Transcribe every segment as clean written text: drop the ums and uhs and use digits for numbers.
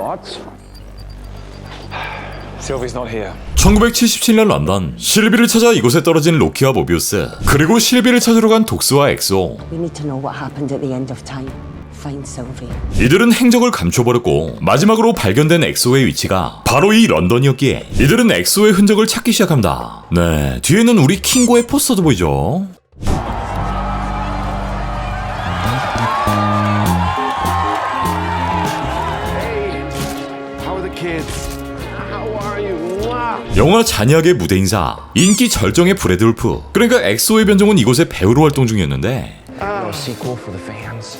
thoughts? Sylvie's not here. 1977년 런던, 실비를 찾아 이곳에 떨어진 로키와 모비우스, 그리고 실비를 찾으러 간 독스와 엑소. We need to know what happened at the end of time. Find Sylvie. 이들은 행적을 감춰버렸고 마지막으로 발견된 엑소의 위치가 바로 이 런던이었기에 이들은 엑소의 흔적을 찾기 시작합니다. 네, 뒤에는 우리 킹고의 포스터도 보이죠. 영화 잔이악의 무대 인사, 인기 절정의 브래드 울프. 그러니까 엑소의 변종은 이곳에 배우로 활동 중이었는데. Sequel for the fans.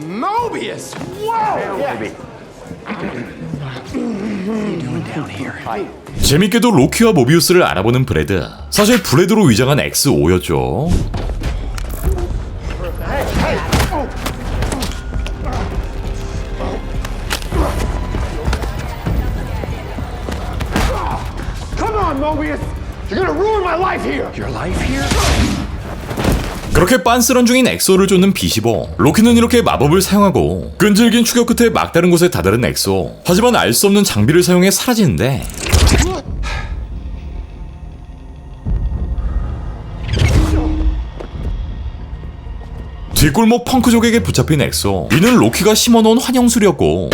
Mobius! Whoa! Baby. What are you doing down here? 재밌게도 로키와 모비우스를 알아보는 브래드. 사실 브래드로 위장한 X5였죠. Mobius! You're gonna ruin my life here! Your life here? 그렇게 빤스런 중인 엑소를 쫓는 B15. 로키는 이렇게 마법을 사용하고 끈질긴 추격 끝에 막다른 곳에 다다른 엑소. 하지만 알 수 없는 장비를 사용해 사라지는데 뒷골목 펑크족에게 붙잡힌 엑소. 이는 로키가 심어놓은 환영술이었고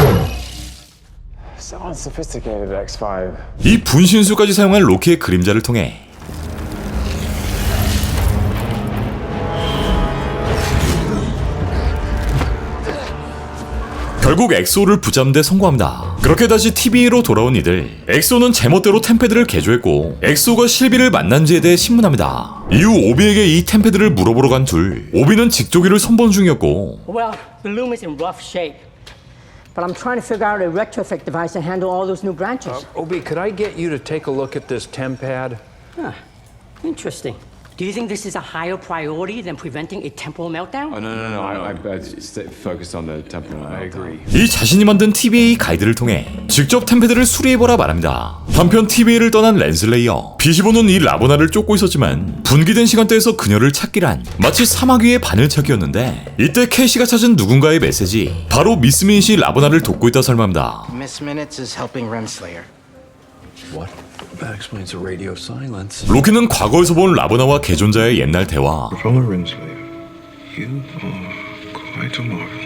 Sounds sophisticated, X5. 이 분신술까지 사용한 로키의 그림자를 통해 결국 엑소를 붙잡는 데 성공합니다. 그렇게 다시 TV로 돌아온 이들. 엑소는 제멋대로 템패드를 개조했고 엑소가 실비를 만난지에 대해 신문합니다. 이후 오비에게 이 템패드를 물어보러 간 둘. 오비는 직조기를 선본 중이었고 Well, the loom is in rough shape. But I'm trying to figure out a retrofit device to handle all those new branches. Obi, could I get you to take a look at this TemPad? Huh. Interesting. Do you think this is a higher priority than preventing a temporal meltdown? No. I focused on the temporal. I agree. 이 자신이 만든 TVA 가이드를 통해 직접 템패드를 수리해보라 말합니다. 한편 TVA를 떠난 랜슬레이어. B15는 이 라보나를 쫓고 있었지만 분기된 시간대에서 그녀를 찾기란 마치 사막 위의 바늘 찾기였는데 이때 캐시가 찾은 누군가의 메시지. 바로 미스 미닛이 라보나를 돕고 있다 설명합니다. Miss Minutes is helping Renslayer. What? That explains the radio silence. 로키는 과거에서 본 라보나와 개존자의 옛날 대화. Follow Renslayer. You are quite a marvel.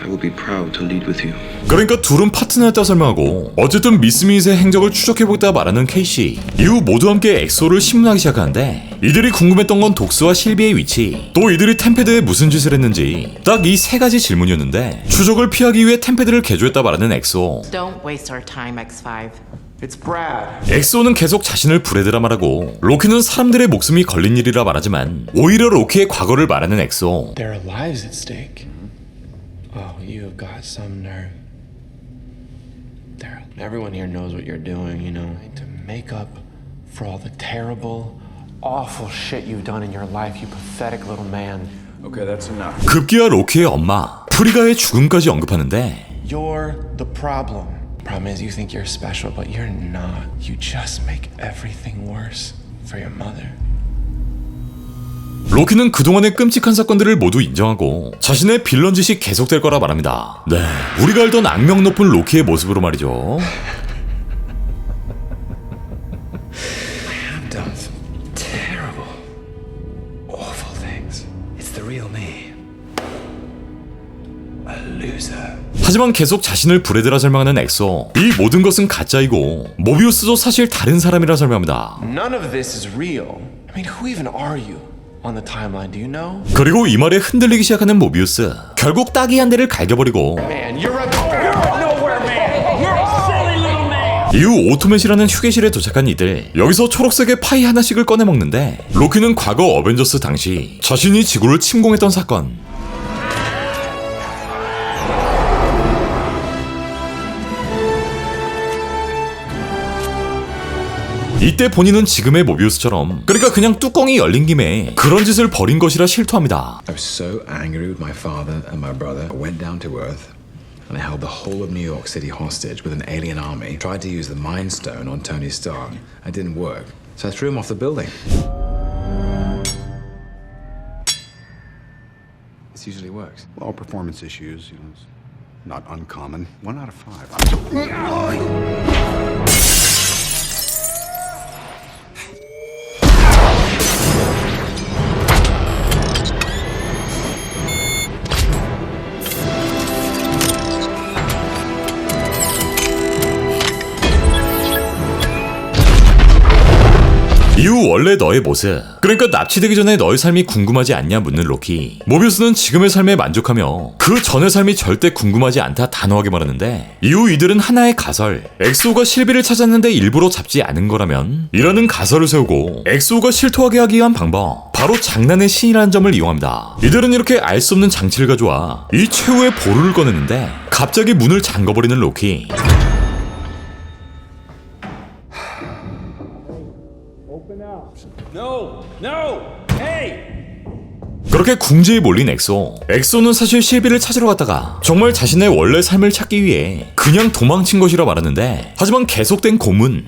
I will be proud to lead with you. 그러니까 둘은 파트너였다 설명하고 어쨌든 미스 미닛의 행적을 추적해보겠다 말하는 케이시. 이후 모두 함께 엑소를 신문하기 시작하는데 이들이 궁금했던 건 독스와 실비의 위치, 또 이들이 템패드에 무슨 짓을 했는지 딱 이 세 가지 질문이었는데 추적을 피하기 위해 템패드를 개조했다 말하는 엑소. Don't waste our time, X5. It's Brad. 엑소는 계속 자신을 브래드라 말하고 로키는 사람들의 목숨이 걸린 일이라 말하지만 오히려 로키의 과거를 말하는 엑소. There are lives at stake. Oh, you have got some nerve. Daryl, everyone here knows what you're doing, you know, to make up for all the terrible, awful shit you've done in your life, you pathetic little man. Okay, that's enough. 급기야 로키의 엄마 프리가의 죽음까지 언급하는데 You're the problem. Problem is you think you're special, but you're not. You just make everything worse for your mother. 로키는 그동안의 끔찍한 사건들을 모두 인정하고 자신의 빌런 짓이 계속될 거라 말합니다. 네, 우리가 알던 악명 높은 로키의 모습으로 말이죠. I have done some terrible, awful things. It's the real me. A loser. 하지만 계속 자신을 브래드라 설명하는 엑소. 이 모든 것은 가짜이고 모비우스도 사실 다른 사람이라 설명합니다. None of this is real. I mean, who even are you on the timeline? Do you know? 그리고 이 말에 흔들리기 시작하는 모비우스. 결국 따기 한 대를 갈겨버리고 Man, you're nowhere man. You're a silly little man. 이후 오토맷이라는 휴게실에 도착한 이들. 여기서 초록색의 파이 하나씩을 꺼내 먹는데 로키는 과거 어벤져스 당시 자신이 지구를 침공했던 사건. 이때 본인은 지금의 모비우스처럼 그러니까 그냥 뚜껑이 열린 김에 그런 짓을 벌인 것이라 실토합니다. I was so angry with my father and my brother. I went down to Earth and I held the whole of New York City hostage with an alien army. Tried to use the Mind Stone on Tony Stark. It didn't work. So I threw him off the building. This usually works. All performance issues, you know. Not uncommon. 1 out of 5. 이후 원래 너의 모습, 그러니까 납치되기 전에 너의 삶이 궁금하지 않냐 묻는 로키. 모비우스는 지금의 삶에 만족하며 그 전의 삶이 절대 궁금하지 않다 단호하게 말하는데, 이후 이들은 하나의 가설, 엑소가 실비를 찾았는데 일부러 잡지 않은 거라면 이라는 가설을 세우고 엑소가 실토하게 하기 위한 방법, 바로 장난의 신이라는 점을 이용합니다. 이들은 이렇게 알 수 없는 장치를 가져와 이 최후의 보루를 꺼내는데 갑자기 문을 잠궈버리는 로키. 그렇게 궁지에 몰린 엑소는 사실 실비를 찾으러 갔다가 정말 자신의 원래 삶을 찾기 위해 그냥 도망친 것이라 말하는데, 하지만 계속된 고문.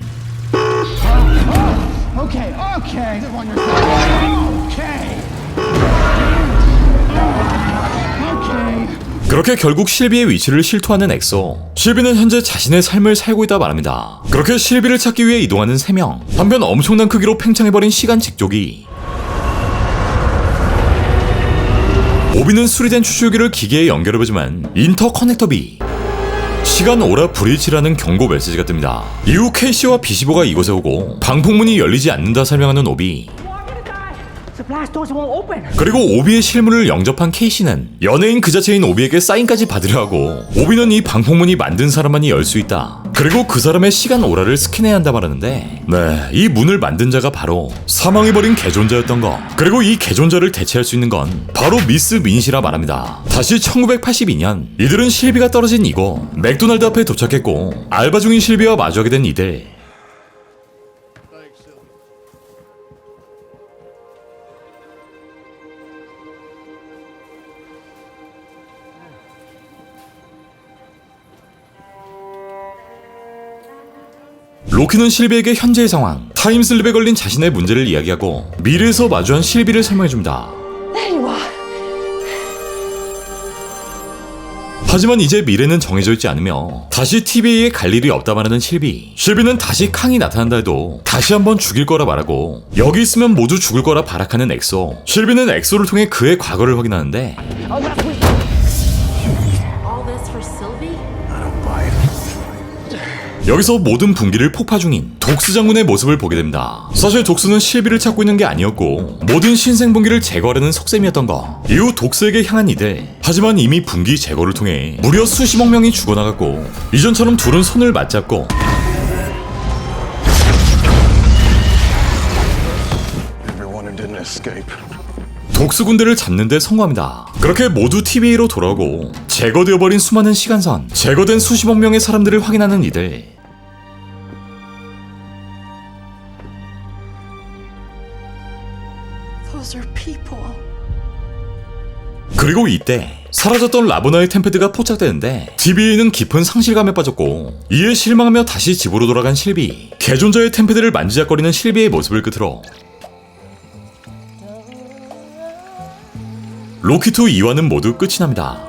그렇게 결국 실비의 위치를 실토하는 엑소. 실비는 현재 자신의 삶을 살고 있다 말합니다. 그렇게 실비를 찾기 위해 이동하는 3명. 한편 엄청난 크기로 팽창해버린 시간 직조기. 오비는 수리된 추출기를 기계에 연결해보지만 인터커넥터비, 시간 오라 브리치라는 경고 메시지가 뜹니다. 이후 케이시와 비시보가 이곳에 오고 방폭문이 열리지 않는다 설명하는 오비. 그리고 오비의 실물을 영접한 케이시는 연예인 그 자체인 오비에게 사인까지 받으려 하고, 오비는 이 방폭문이 만든 사람만이 열 수 있다, 그리고 그 사람의 시간 오라를 스캔해야 한다 말하는데, 네, 이 문을 만든 자가 바로 사망해버린 개존자였던 거. 그리고 이 개존자를 대체할 수 있는 건 바로 미스 민시라 말합니다. 다시 1982년 이들은 실비가 떨어진 이곳 맥도날드 앞에 도착했고, 알바 중인 실비와 마주하게 된 이들. 로키는 실비에게 현재의 상황, 타임슬립에 걸린 자신의 문제를 이야기하고 미래에서 마주한 실비를 설명해줍니다. 하지만 이제 미래는 정해져 있지 않으며 다시 TVA에 갈 일이 없다 말하는 실비. 실비는 다시 캉이 나타난다 해도 다시 한번 죽일 거라 말하고, 여기 있으면 모두 죽을 거라 발악하는 엑소. 실비는 엑소를 통해 그의 과거를 확인하는데, 여기서 모든 분기를 폭파 중인 독스 장군의 모습을 보게 됩니다. 사실 독스는 실비를 찾고 있는 게 아니었고 모든 신생 분기를 제거하려는 속셈이었던 거. 이후 독스에게 향한 이들. 하지만 이미 분기 제거를 통해 무려 수십억 명이 죽어나갔고, 이전처럼 둘은 손을 맞잡고 독스 군대를 잡는 데 성공합니다. 그렇게 모두 TVA로 돌아오고 제거되어버린 수많은 시간선, 제거된 수십억 명의 사람들을 확인하는 이들. 그리고 이때 사라졌던 라보나의 템페드가 포착되는데, TVA는 깊은 상실감에 빠졌고 이에 실망하며 다시 집으로 돌아간 실비. 개존자의 템페드를 만지작거리는 실비의 모습을 끝으로 로키2 2화는 모두 끝이 납니다.